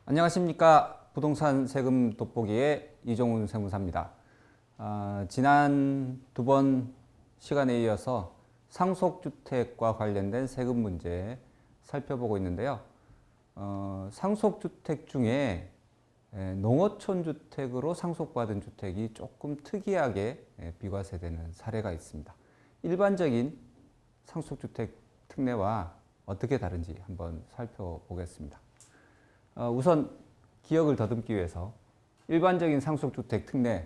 안녕하십니까. 부동산 세금 돋보기의 이종훈 세무사입니다. 지난 두 번 시간에 이어서 상속주택과 관련된 세금 문제 살펴보고 있는데요. 상속주택 중에 농어촌 주택으로 상속받은 주택이 조금 특이하게 비과세되는 사례가 있습니다. 일반적인 상속주택 특례와 어떻게 다른지 한번 살펴보겠습니다. 우선 기억을 더듬기 위해서 일반적인 상속주택 특례에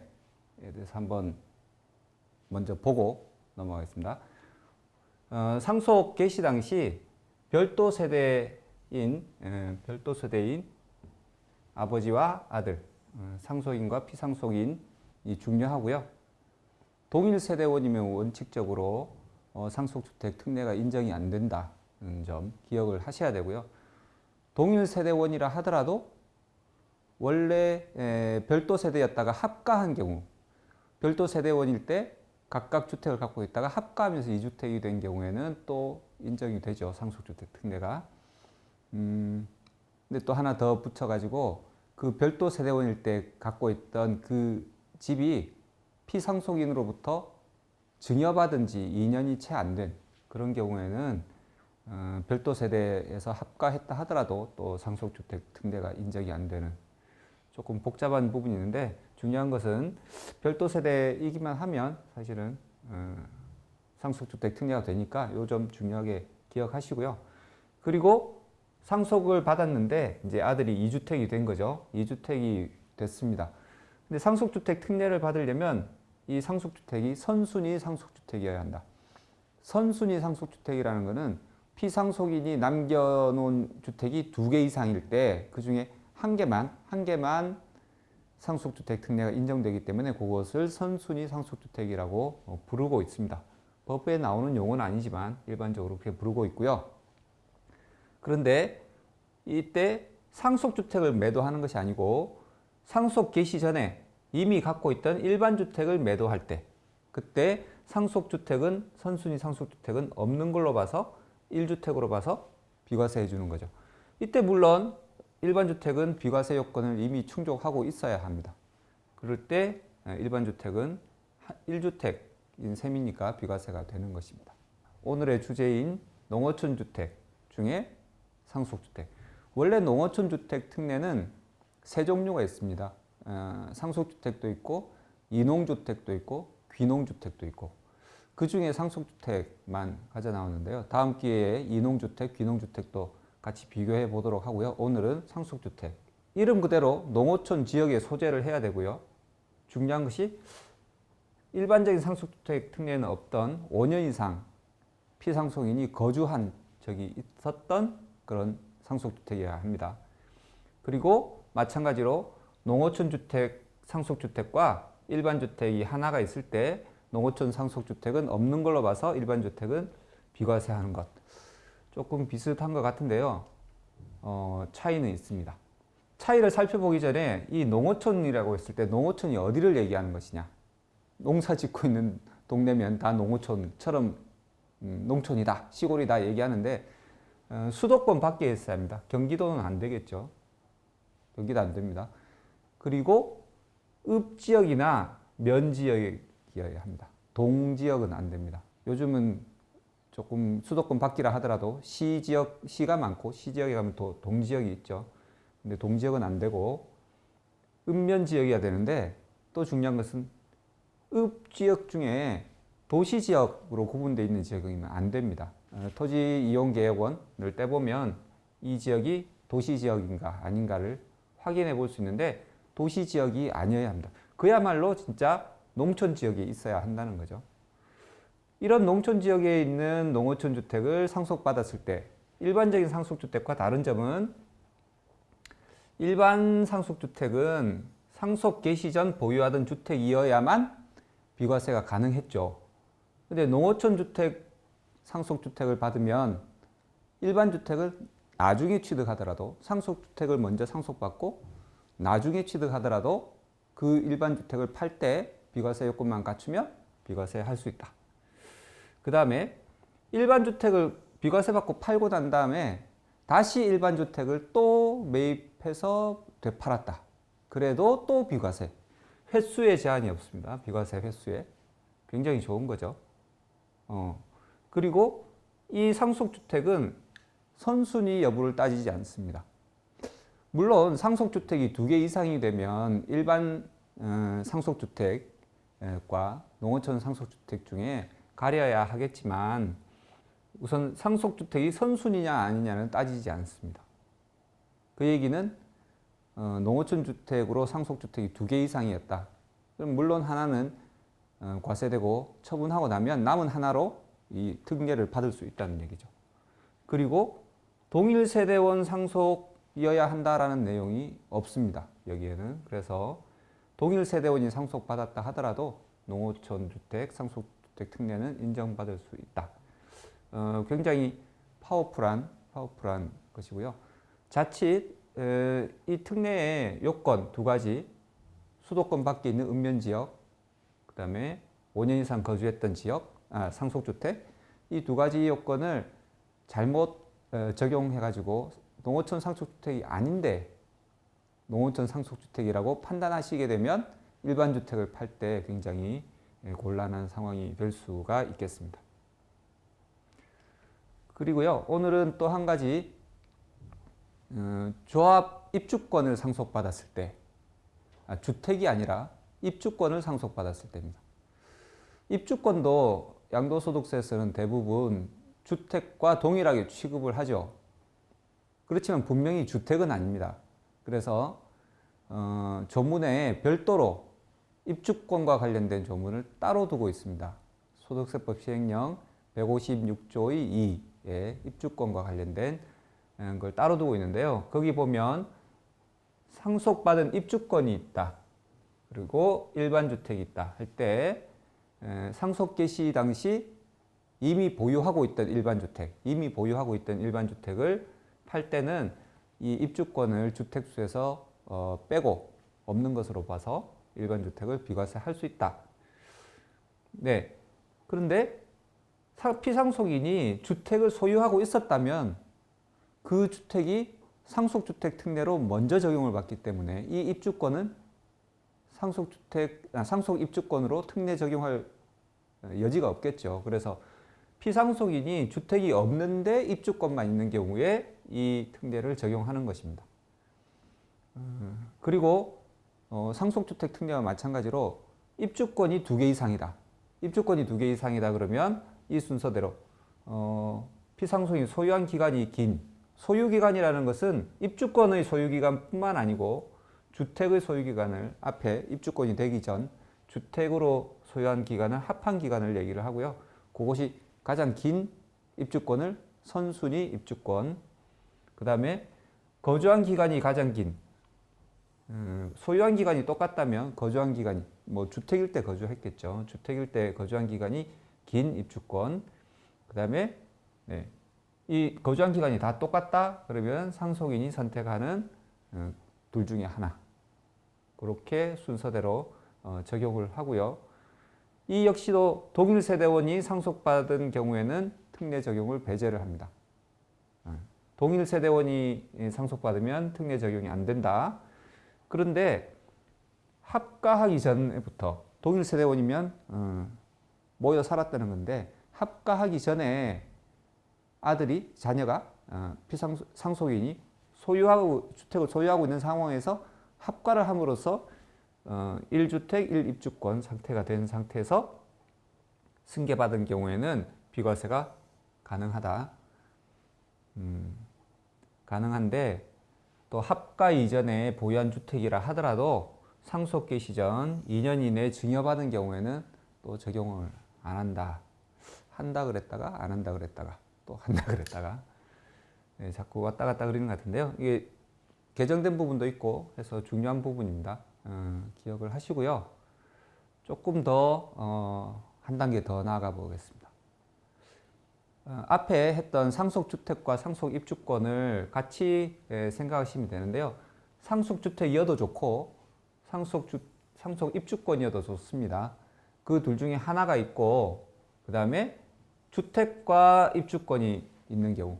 대해서 한번 먼저 보고 넘어가겠습니다. 상속 개시 당시 별도 세대인 아버지와 아들, 상속인과 피상속인이 중요하고요. 동일 세대원이면 원칙적으로 상속주택 특례가 인정이 안 된다는 점 기억을 하셔야 되고요. 동일 세대원이라 하더라도 원래 별도 세대였다가 합가한 경우, 별도 세대원일 때 각각 주택을 갖고 있다가 합가하면서 2주택이 된 경우에는 또 인정이 되죠. 상속주택 특례가. 근데 또 하나 더 붙여가지고 그 별도 세대원일 때 갖고 있던 그 집이 피상속인으로부터 증여받은 지 2년이 채 안 된 그런 경우에는 별도 세대에서 합가했다 하더라도 또 상속주택 특례가 인정이 안 되는 조금 복잡한 부분이 있는데, 중요한 것은 별도 세대이기만 하면 사실은 상속주택 특례가 되니까 이 점 중요하게 기억하시고요. 그리고 상속을 받았는데 이제 아들이 2주택이 된 거죠. 2주택이 됐습니다. 근데 상속주택 특례를 받으려면 이 상속주택이 선순위 상속주택이어야 한다. 선순위 상속주택이라는 것은 피상속인이 남겨놓은 주택이 2개 이상일 때 그 중에 한 개만 상속주택 특례가 인정되기 때문에 그것을 선순위 상속주택이라고 부르고 있습니다. 법에 나오는 용어는 아니지만 일반적으로 그렇게 부르고 있고요. 그런데 이때 상속주택을 매도하는 것이 아니고 상속 개시 전에 이미 갖고 있던 일반 주택을 매도할 때, 그때 상속주택은 선순위 상속주택은 없는 걸로 봐서 1주택으로 봐서 비과세 해주는 거죠. 이때 물론 일반 주택은 비과세 요건을 이미 충족하고 있어야 합니다. 그럴 때 일반 주택은 1주택인 셈이니까 비과세가 되는 것입니다. 오늘의 주제인 농어촌 주택 중에 상속주택. 원래 농어촌 주택 특례는 세 종류가 있습니다. 상속주택도 있고 이농주택도 있고 귀농주택도 있고, 그 중에 상속주택만 가져 나오는데요. 다음 기회에 이농주택, 귀농주택도 같이 비교해 보도록 하고요. 오늘은 상속주택. 이름 그대로 농어촌 지역에 소재를 해야 되고요. 중요한 것이 일반적인 상속주택 특례에는 없던 5년 이상 피상속인이 거주한 적이 있었던 그런 상속주택이어야 합니다. 그리고 마찬가지로 농어촌 주택, 상속주택과 일반 주택이 하나가 있을 때 농어촌 상속주택은 없는 걸로 봐서 일반 주택은 비과세하는 것. 조금 비슷한 것 같은데요. 차이는 있습니다. 차이를 살펴보기 전에 이 농어촌이라고 했을 때 농어촌이 어디를 얘기하는 것이냐. 농사 짓고 있는 동네면 다 농어촌처럼 농촌이다, 시골이다 얘기하는데 수도권 밖에 있어야 합니다. 경기도는 안 되겠죠. 경기도 안 됩니다. 그리고 읍지역이나 면지역이어야 합니다. 동지역은 안 됩니다. 요즘은 조금 수도권 밖이라 하더라도 시지역, 시가 많고 시지역에 가면 또 동지역이 있죠. 근데 동지역은 안 되고 읍면지역이어야 되는데, 또 중요한 것은 읍지역 중에 도시지역으로 구분되어 있는 지역이면 안 됩니다. 토지이용계획원을 떼보면 이 지역이 도시지역인가 아닌가를 확인해 볼 수 있는데 도시지역이 아니어야 합니다. 그야말로 진짜 농촌지역에 있어야 한다는 거죠. 이런 농촌지역에 있는 농어촌 주택을 상속받았을 때 일반적인 상속주택과 다른 점은, 일반 상속주택은 상속 개시 전 보유하던 주택이어야만 비과세가 가능했죠. 근데 농어촌 주택, 상속주택을 받으면 일반 주택을 나중에 취득하더라도 상속주택을 먼저 상속받고 나중에 취득하더라도 그 일반 주택을 팔 때 비과세 요건만 갖추면 비과세 할 수 있다. 그 다음에 일반 주택을 비과세 받고 팔고 난 다음에 다시 일반 주택을 또 매입해서 되팔았다. 그래도 또 비과세. 횟수에 제한이 없습니다. 비과세 횟수에. 굉장히 좋은 거죠. 그리고 이 상속주택은 선순위 여부를 따지지 않습니다. 물론 상속주택이 2개 이상이 되면 일반 상속주택과 농어촌 상속주택 중에 가려야 하겠지만 우선 상속주택이 선순위냐 아니냐는 따지지 않습니다. 그 얘기는 농어촌 주택으로 상속주택이 2개 이상이었다. 그럼 물론 하나는 과세되고 처분하고 나면 남은 하나로 이 특례를 받을 수 있다는 얘기죠. 그리고 동일 세대원 상속이어야 한다라는 내용이 없습니다. 여기에는. 그래서 동일 세대원이 상속받았다 하더라도 농어촌 주택, 상속주택 특례는 인정받을 수 있다. 굉장히 파워풀한 것이고요. 자칫 이 특례의 요건 2가지, 수도권 밖에 있는 읍면지역, 그 다음에 5년 이상 거주했던 지역, 상속주택, 이 2가지 요건을 잘못 적용해가지고 농어촌 상속주택이 아닌데 농어촌 상속주택이라고 판단하시게 되면 일반 주택을 팔 때 굉장히 곤란한 상황이 될 수가 있겠습니다. 그리고요, 오늘은 또 한 가지 조합 입주권을 상속받았을 때, 주택이 아니라 입주권을 상속받았을 때입니다. 입주권도 양도소득세에서는 대부분 주택과 동일하게 취급을 하죠. 그렇지만 분명히 주택은 아닙니다. 그래서 조문에 별도로 입주권과 관련된 조문을 따로 두고 있습니다. 소득세법 시행령 156조의 2에 입주권과 관련된 걸 따로 두고 있는데요. 거기 보면 상속받은 입주권이 있다. 그리고 일반 주택이 있다 할 때 상속 개시 당시 이미 보유하고 있던 일반 주택을 팔 때는 이 입주권을 주택수에서 빼고 없는 것으로 봐서 일반 주택을 비과세할 수 있다. 네. 그런데 피상속인이 주택을 소유하고 있었다면 그 주택이 상속주택 특례로 먼저 적용을 받기 때문에 이 입주권은 상속 입주권으로 특례 적용할 여지가 없겠죠. 그래서 피상속인이 주택이 없는데 입주권만 있는 경우에 이 특례를 적용하는 것입니다. 그리고 상속주택 특례와 마찬가지로 입주권이 2개 이상이다. 그러면 이 순서대로 피상속인이 소유한 기간이 긴, 소유기간이라는 것은 입주권의 소유기간뿐만 아니고 주택의 소유기간을 앞에 입주권이 되기 전 주택으로 소유한 기간을 합한 기간을 얘기를 하고요. 그것이 가장 긴 입주권을 선순위 입주권, 그 다음에 거주한 기간이 가장 긴, 소유한 기간이 똑같다면 거주한 기간이, 주택일 때 거주했겠죠. 주택일 때 거주한 기간이 긴 입주권, 그 다음에 이 거주한 기간이 다 똑같다 그러면 상속인이 선택하는 둘 중에 하나, 그렇게 순서대로 적용을 하고요. 이 역시도 동일 세대원이 상속받은 경우에는 특례 적용을 배제를 합니다. 동일 세대원이 상속받으면 특례 적용이 안 된다. 그런데 합가하기 전부터, 동일 세대원이면 모여 살았다는 건데 합가하기 전에 자녀가 상속인이 주택을 소유하고 있는 상황에서 합가를 함으로써 1주택 1입주권 상태가 된 상태에서 승계받은 경우에는 비과세가 가능하다. 가능한데 또 합가 이전에 보유한 주택이라 하더라도 상속 개시 전 2년 이내 증여받은 경우에는 또 적용을 안 한다. 한다 그랬다가 안 한다 그랬다가 또 한다 그랬다가 자꾸 왔다 갔다 그러는 것 같은데요. 이게 개정된 부분도 있고 해서 중요한 부분입니다. 기억을 하시고요. 조금 더 한 단계 더 나아가 보겠습니다. 앞에 했던 상속주택과 상속입주권을 같이 생각하시면 되는데요. 상속주택이어도 좋고 상속입주권이어도 좋습니다. 그 둘 중에 하나가 있고 그 다음에 주택과 입주권이 있는 경우,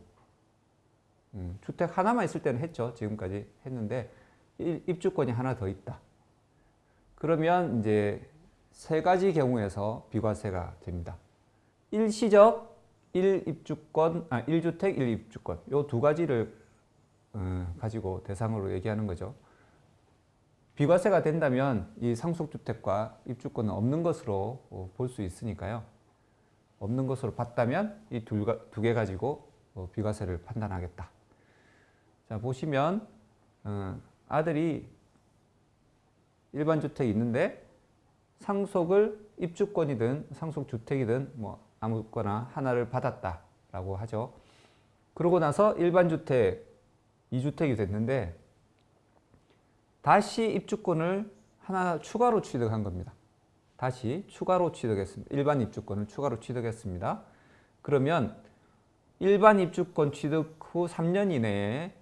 주택 하나만 있을 때는 했죠. 지금까지 했는데 입주권이 하나 더 있다. 그러면 이제 세 가지 경우에서 비과세가 됩니다. 일시적 1입주권, 1주택 1입주권 요 두 가지를 가지고 대상으로 얘기하는 거죠. 비과세가 된다면 이 상속주택과 입주권은 없는 것으로 볼 수 있으니까요. 없는 것으로 봤다면 이 두 개 가지고 비과세를 판단하겠다. 자, 보시면 아들이 일반 주택이 있는데 상속을 입주권이든 상속주택이든 뭐 아무거나 하나를 받았다라고 하죠. 그러고 나서 일반 주택 2주택이 됐는데 다시 입주권을 하나 추가로 취득한 겁니다. 다시 추가로 취득했습니다. 일반 입주권을 추가로 취득했습니다. 그러면 일반 입주권 취득 후 3년 이내에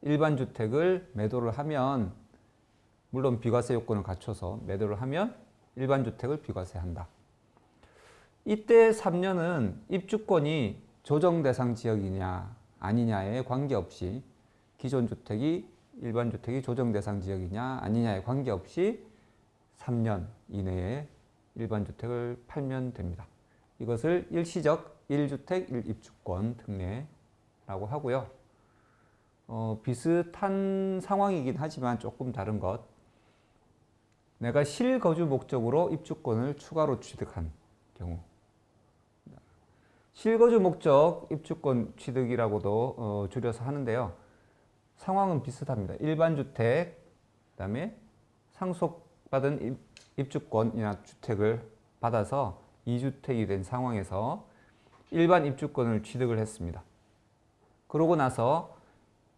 일반 주택을 매도를 하면, 물론 비과세 요건을 갖춰서 매도를 하면 일반 주택을 비과세한다. 이때 3년은 입주권이 조정 대상 지역이냐 아니냐에 관계없이, 기존 주택이 일반 주택이 조정 대상 지역이냐 아니냐에 관계없이 3년 이내에 일반 주택을 팔면 됩니다. 이것을 일시적 1주택 1입주권 특례라고 하고요. 비슷한 상황이긴 하지만 조금 다른 것. 내가 실거주 목적으로 입주권을 추가로 취득한 경우. 실거주 목적 입주권 취득이라고도 줄여서 하는데요. 상황은 비슷합니다. 일반 주택, 그다음에 상속받은 입주권이나 주택을 받아서 2주택이 된 상황에서 일반 입주권을 취득을 했습니다. 그러고 나서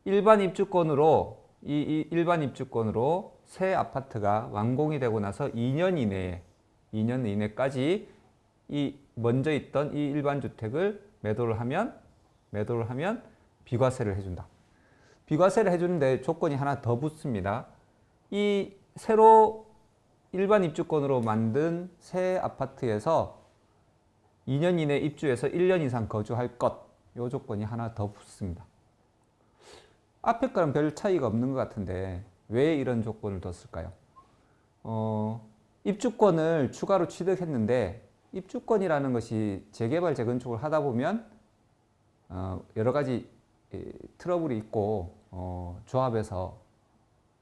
일반 입주권으로 일반 입주권으로 새 아파트가 완공이 되고 나서 2년 이내까지 이 먼저 있던 이 일반 주택을 매도를 하면 비과세를 해준다. 비과세를 해주는데 조건이 하나 더 붙습니다. 이 새로 일반 입주권으로 만든 새 아파트에서 2년 이내 입주해서 1년 이상 거주할 것, 이 조건이 하나 더 붙습니다. 앞에 거랑 별 차이가 없는 것 같은데 왜 이런 조건을 뒀을까요? 입주권을 추가로 취득했는데 입주권이라는 것이 재개발, 재건축을 하다 보면 여러 가지 트러블이 있고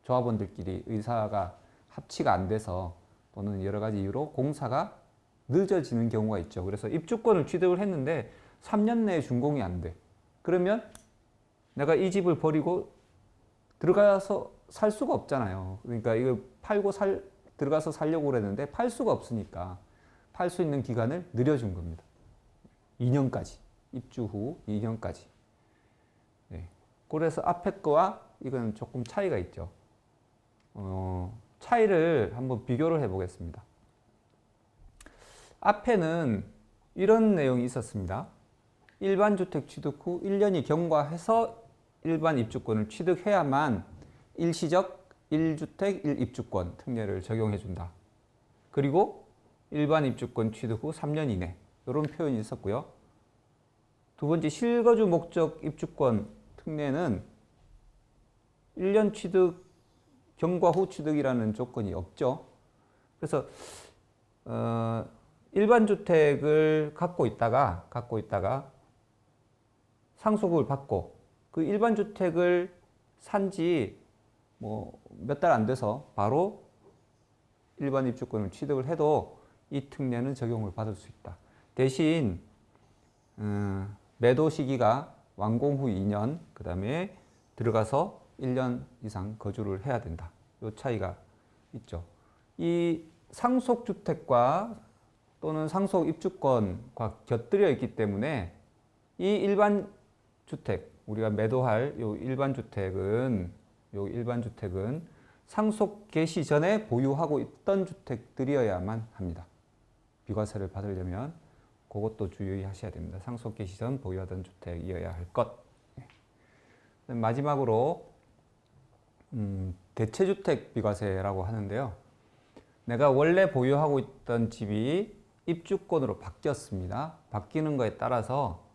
조합원들끼리 의사가 합치가 안 돼서 또는 여러 가지 이유로 공사가 늦어지는 경우가 있죠. 그래서 입주권을 취득을 했는데 3년 내에 준공이 안 돼. 그러면 내가 이 집을 버리고 들어가서 살 수가 없잖아요. 그러니까 이거 팔고 들어가서 살려고 그랬는데 팔 수가 없으니까 팔 수 있는 기간을 늘려준 겁니다. 2년까지. 입주 후 2년까지. 네. 그래서 앞에 거와 이건 조금 차이가 있죠. 차이를 한번 비교를 해 보겠습니다. 앞에는 이런 내용이 있었습니다. 일반 주택 취득 후 1년이 경과해서 일반 입주권을 취득해야만 일시적 1주택 1입주권 특례를 적용해 준다. 그리고 일반 입주권 취득 후 3년 이내, 이런 표현이 있었고요. 두 번째, 실거주 목적 입주권 특례는 1년 취득, 경과 후 취득이라는 조건이 없죠. 그래서 일반 주택을 갖고 있다가 상속을 받고 그 일반 주택을 산지 뭐 몇 달 안 돼서 바로 일반 입주권을 취득을 해도 이 특례는 적용을 받을 수 있다. 대신 매도 시기가 완공 후 2년, 그 다음에 들어가서 1년 이상 거주를 해야 된다. 이 차이가 있죠. 이 상속주택과 또는 상속입주권과 곁들여 있기 때문에 이 일반 주택, 우리가 매도할 요 일반 주택은 상속 개시 전에 보유하고 있던 주택들이어야만 합니다. 비과세를 받으려면 그것도 주의하셔야 됩니다. 상속 개시 전 보유하던 주택이어야 할 것. 마지막으로 대체주택 비과세라고 하는데요. 내가 원래 보유하고 있던 집이 입주권으로 바뀌었습니다. 바뀌는 거에 따라서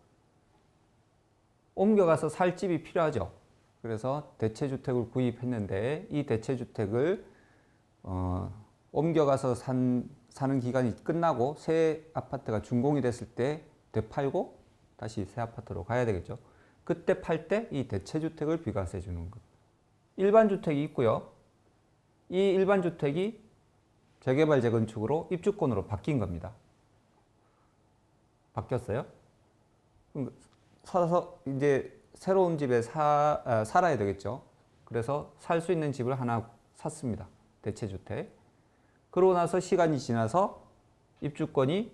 옮겨가서 살 집이 필요하죠. 그래서 대체주택을 구입했는데 이 대체주택을 옮겨가서 사는 기간이 끝나고 새 아파트가 준공이 됐을 때 되팔고 다시 새 아파트로 가야 되겠죠. 그때 팔 때 이 대체주택을 비과세 주는 것. 일반 주택이 있고요. 이 일반 주택이 재개발 재건축으로 입주권으로 바뀐 겁니다. 바뀌었어요. 사서 이제 새로운 집에 살아야 되겠죠. 그래서 살 수 있는 집을 하나 샀습니다. 대체주택. 그러고 나서 시간이 지나서 입주권이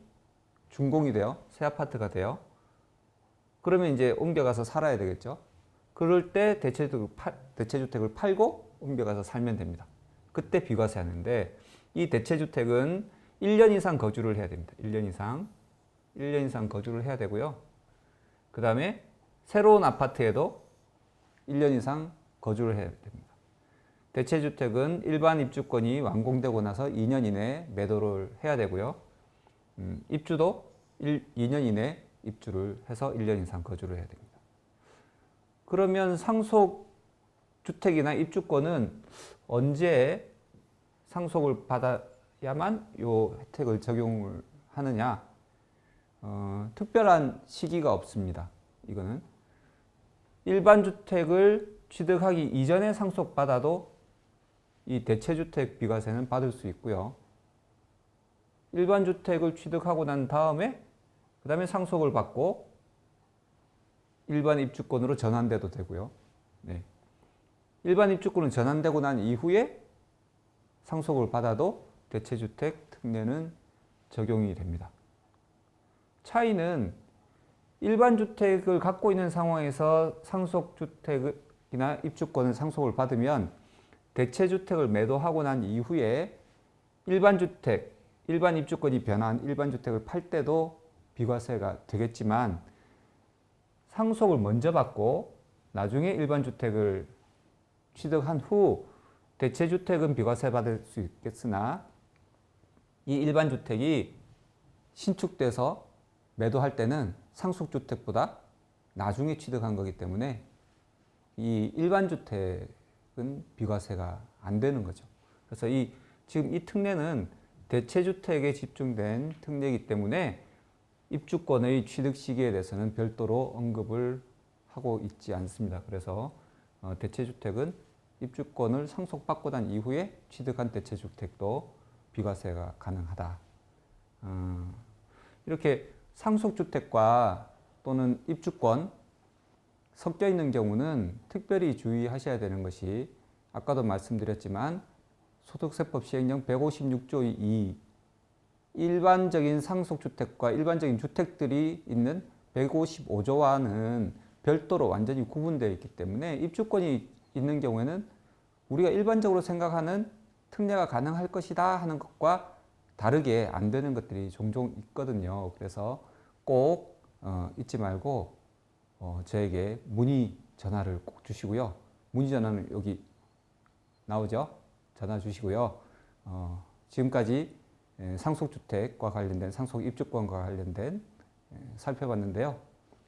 준공이 돼요. 새 아파트가 돼요. 그러면 이제 옮겨가서 살아야 되겠죠. 그럴 때 대체주택을 팔고 옮겨가서 살면 됩니다. 그때 비과세 하는데 이 대체주택은 1년 이상 거주를 해야 됩니다. 1년 이상 거주를 해야 되고요. 그 다음에 새로운 아파트에도 1년 이상 거주를 해야 됩니다. 대체주택은 일반 입주권이 완공되고 나서 2년 이내에 매도를 해야 되고요. 입주도 2년 이내에 입주를 해서 1년 이상 거주를 해야 됩니다. 그러면 상속주택이나 입주권은 언제 상속을 받아야만 이 혜택을 적용을 하느냐? 특별한 시기가 없습니다. 이거는 일반 주택을 취득하기 이전에 상속받아도 이 대체주택 비과세는 받을 수 있고요. 일반 주택을 취득하고 난 다음에 그 다음에 상속을 받고 일반 입주권으로 전환돼도 되고요. 네. 일반 입주권은 전환되고 난 이후에 상속을 받아도 대체주택 특례는 적용이 됩니다. 차이는 일반 주택을 갖고 있는 상황에서 상속주택이나 입주권을 상속을 받으면 대체주택을 매도하고 난 이후에 일반 입주권이 변한 일반 주택을 팔 때도 비과세가 되겠지만 상속을 먼저 받고 나중에 일반 주택을 취득한 후 대체주택은 비과세 받을 수 있겠으나 이 일반 주택이 신축돼서 매도할 때는 상속주택보다 나중에 취득한 거기 때문에 이 일반 주택은 비과세가 안 되는 거죠. 그래서 지금 이 특례는 대체주택에 집중된 특례이기 때문에 입주권의 취득 시기에 대해서는 별도로 언급을 하고 있지 않습니다. 그래서 대체주택은 입주권을 상속받고 난 이후에 취득한 대체주택도 비과세가 가능하다. 이렇게 상속주택과 또는 입주권 섞여 있는 경우는 특별히 주의하셔야 되는 것이 아까도 말씀드렸지만 소득세법 시행령 156조의 2 일반적인 상속주택과 일반적인 주택들이 있는 155조와는 별도로 완전히 구분되어 있기 때문에 입주권이 있는 경우에는 우리가 일반적으로 생각하는 특례가 가능할 것이다 하는 것과 다르게 안 되는 것들이 종종 있거든요. 그래서 꼭 잊지 말고 저에게 문의 전화를 꼭 주시고요. 문의 전화는 여기 나오죠. 전화 주시고요. 지금까지 상속주택과 관련된 상속입주권과 관련된 살펴봤는데요.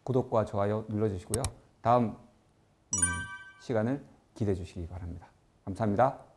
구독과 좋아요 눌러주시고요. 다음 시간을 기대해 주시기 바랍니다. 감사합니다.